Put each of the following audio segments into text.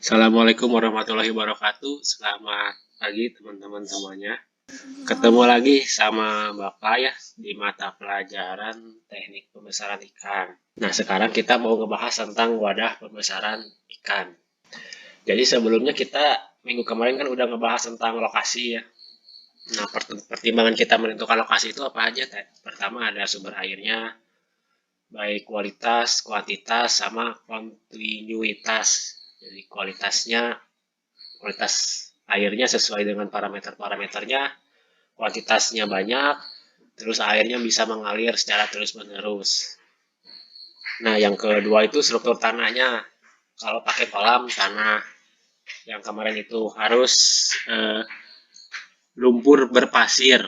Assalamualaikum warahmatullahi wabarakatuh. Selamat pagi teman-teman semuanya. Ketemu lagi sama Bapak ya di mata pelajaran teknik pembesaran ikan. Nah, sekarang kita mau ngebahas tentang wadah pembesaran ikan. Jadi sebelumnya kita minggu kemarin kan udah ngebahas tentang lokasi ya. Nah, pertimbangan kita menentukan lokasi itu apa aja, Teh? Pertama ada sumber airnya, baik kualitas, kuantitas, sama kontinuitas. Jadi kualitas airnya sesuai dengan parameternya, kuantitasnya banyak, terus airnya bisa mengalir secara terus-menerus. Nah, yang kedua itu struktur tanahnya. Kalau pakai kolam tanah, yang kemarin itu harus lumpur berpasir.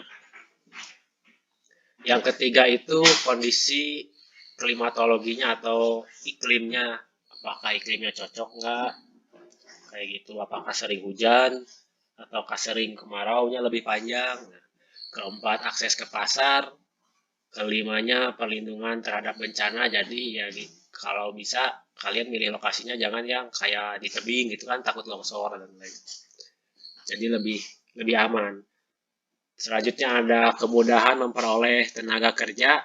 Yang ketiga itu kondisi klimatologinya atau iklimnya. Apakah iklimnya cocok nggak? Kayak gitu. Apakah sering hujan? Ataukah sering kemaraunya lebih panjang? Keempat, akses ke pasar. Kelimanya, perlindungan terhadap bencana. Jadi ya kalau bisa kalian milih lokasinya jangan yang kayak di tebing gitu kan, takut longsor dan lain. Jadi lebih lebih aman. Selanjutnya ada kemudahan memperoleh tenaga kerja.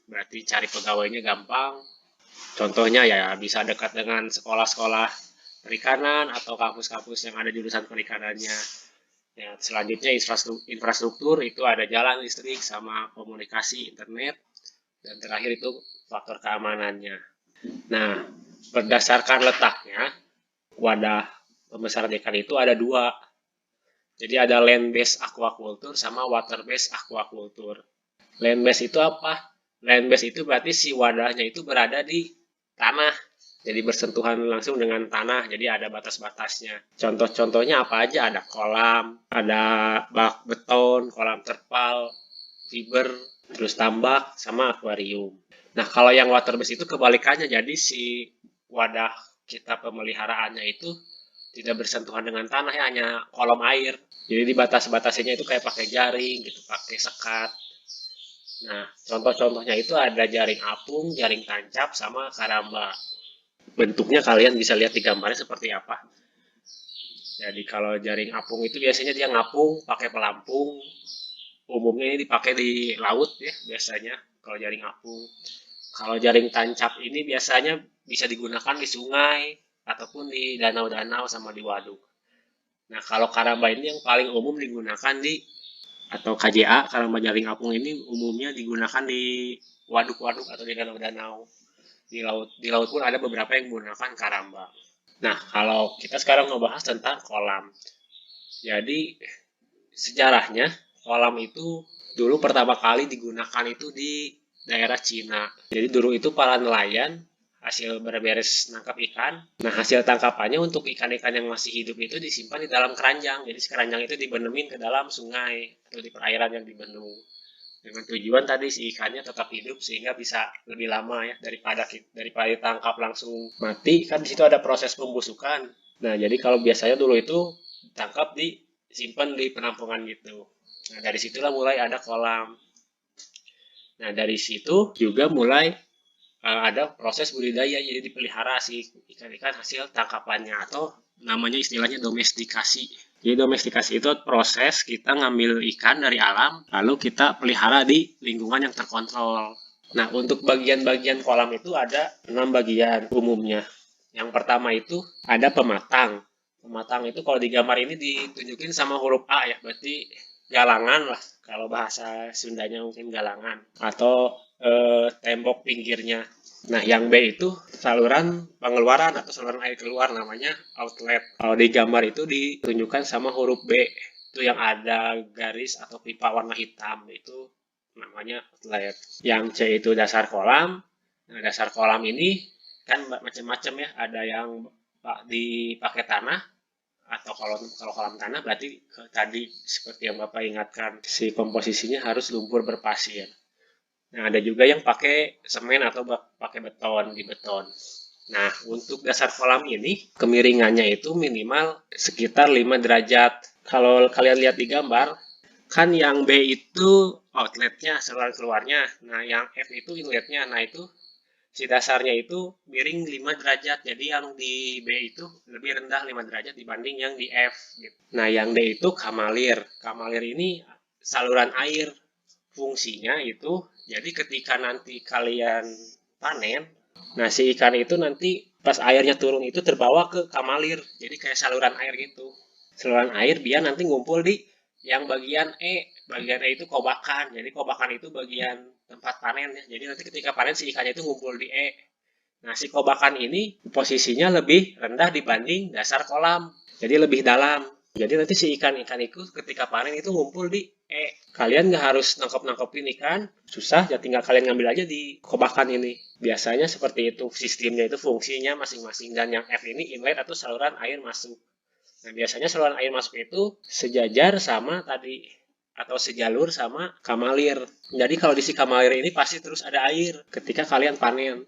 Berarti cari pegawainya gampang. Contohnya ya bisa dekat dengan sekolah-sekolah perikanan atau kampus-kampus yang ada jurusan perikanannya. Ya, selanjutnya infrastruktur itu ada jalan listrik sama komunikasi internet. Dan terakhir itu faktor keamanannya. Nah, berdasarkan letaknya, wadah pembesaran ikan itu ada dua. Jadi ada land based aquaculture sama water based aquaculture. Land based itu apa? Land based itu berarti si wadahnya itu berada di tanah. Jadi bersentuhan langsung dengan tanah, jadi ada batas-batasnya. Contoh-contohnya apa aja? Ada kolam, ada bak beton, kolam terpal, fiber, terus tambak, sama akuarium. Nah, kalau yang water base itu kebalikannya, jadi si wadah kita pemeliharaannya itu tidak bersentuhan dengan tanah ya, hanya kolom air. Jadi di batas-batasnya itu kayak pakai jaring gitu, pakai sekat. Nah, contoh-contohnya itu ada jaring apung, jaring tancap, sama karamba. Bentuknya kalian bisa lihat di gambarnya seperti apa. Jadi kalau jaring apung itu biasanya dia ngapung pakai pelampung. Umumnya ini dipakai di laut ya biasanya kalau jaring apung. Kalau jaring tancap ini biasanya bisa digunakan di sungai ataupun di danau-danau sama di waduk. Nah, kalau karamba ini yang paling umum digunakan di atau KJA, karamba jaring apung ini umumnya digunakan di waduk-waduk atau di danau-danau. Di laut pun ada beberapa yang menggunakan karamba. Nah, kalau kita sekarang ngebahas tentang kolam. Jadi, sejarahnya kolam itu dulu pertama kali digunakan itu di daerah Cina. Jadi dulu itu para nelayan hasil berberes nangkap ikan. Nah, hasil tangkapannya untuk ikan-ikan yang masih hidup itu disimpan di dalam keranjang. Jadi keranjang itu dibenemin ke dalam sungai atau di perairan yang dibendung. Dengan tujuan tadi si ikannya tetap hidup sehingga bisa lebih lama ya daripada ditangkap langsung mati, kan di situ ada proses pembusukan. Nah, jadi kalau biasanya dulu itu ditangkap disimpan di penampungan gitu. Nah, dari situlah mulai ada kolam. Nah, dari situ juga mulai ada proses budidaya, jadi dipelihara si ikan-ikan hasil tangkapannya atau namanya istilahnya domestikasi. Jadi domestikasi itu proses kita ngambil ikan dari alam, lalu kita pelihara di lingkungan yang terkontrol. Nah, untuk bagian-bagian kolam itu ada 6 bagian umumnya. Yang pertama itu ada pematang. Pematang itu kalau di gambar ini ditunjukin sama huruf A ya, berarti galangan lah. Kalau bahasa Sundanya mungkin galangan. Atau tembok pinggirnya. Nah, yang B itu saluran pengeluaran atau saluran air keluar, namanya outlet. Kalau di gambar itu ditunjukkan sama huruf B. Itu yang ada garis atau pipa warna hitam. Itu namanya outlet. Yang C itu dasar kolam. Nah, dasar kolam ini kan macam-macam ya. Ada yang dipakai tanah, atau kalau kolam tanah berarti tadi seperti yang Bapak ingatkan, si komposisinya harus lumpur berpasir. Nah, ada juga yang pakai semen atau pakai beton di beton. Nah, untuk dasar kolam ini kemiringannya itu minimal sekitar 5 derajat. Kalau kalian lihat di gambar, kan yang B itu outletnya, saluran keluarnya. Nah, yang F itu inletnya. Nah, itu si dasarnya itu miring 5 derajat. Jadi yang di B itu lebih rendah 5 derajat dibanding yang di F gitu. Nah, yang D itu kamalir. Kamalir ini saluran air. Fungsinya itu jadi ketika nanti kalian panen, nah si ikan itu nanti pas airnya turun itu terbawa ke kamalir. Jadi kayak saluran air gitu. Saluran air biar nanti ngumpul di yang bagian E. Bagian E itu kobakan. Jadi kobakan itu bagian tempat panen ya. Jadi nanti ketika panen si ikannya itu ngumpul di E. Nah, si kobakan ini posisinya lebih rendah dibanding dasar kolam. Jadi lebih dalam. Jadi nanti si ikan-ikan itu ketika panen itu ngumpul di E. Kalian nggak harus nangkep-nangkepin ikan. Susah, ya tinggal kalian ngambil aja di kobakan ini. Biasanya seperti itu sistemnya, itu fungsinya masing-masing. Dan yang F ini inlet atau saluran air masuk. Nah, biasanya saluran air masuk itu sejajar sama tadi atau sejalur sama kamalir. Jadi kalau di si kamalir ini pasti terus ada air ketika kalian panen.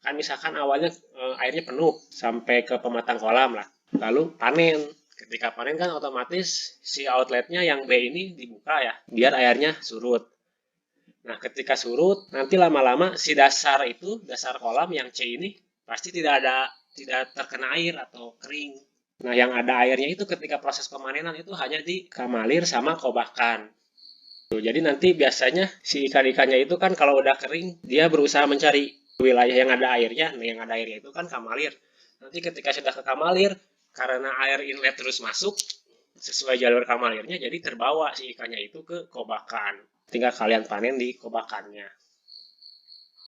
Kan misalkan awalnya airnya penuh sampai ke pematang kolam lah. Lalu panen. Ketika panen kan otomatis si outletnya yang B ini dibuka ya, biar airnya surut. Nah, ketika surut, nanti lama-lama si dasar itu, dasar kolam yang C ini pasti tidak terkena air atau kering. Nah, yang ada airnya itu ketika proses pemanenan itu hanya di kamalir sama kobakan. Jadi nanti biasanya si ikan-ikannya itu kan kalau udah kering, dia berusaha mencari wilayah yang ada airnya. Nah, yang ada airnya itu kan kamalir. Nanti ketika sudah ke kamalir, karena air inlet terus masuk sesuai jalur kamalirnya, jadi terbawa si ikannya itu ke kobakan. Tinggal kalian panen di kobakannya.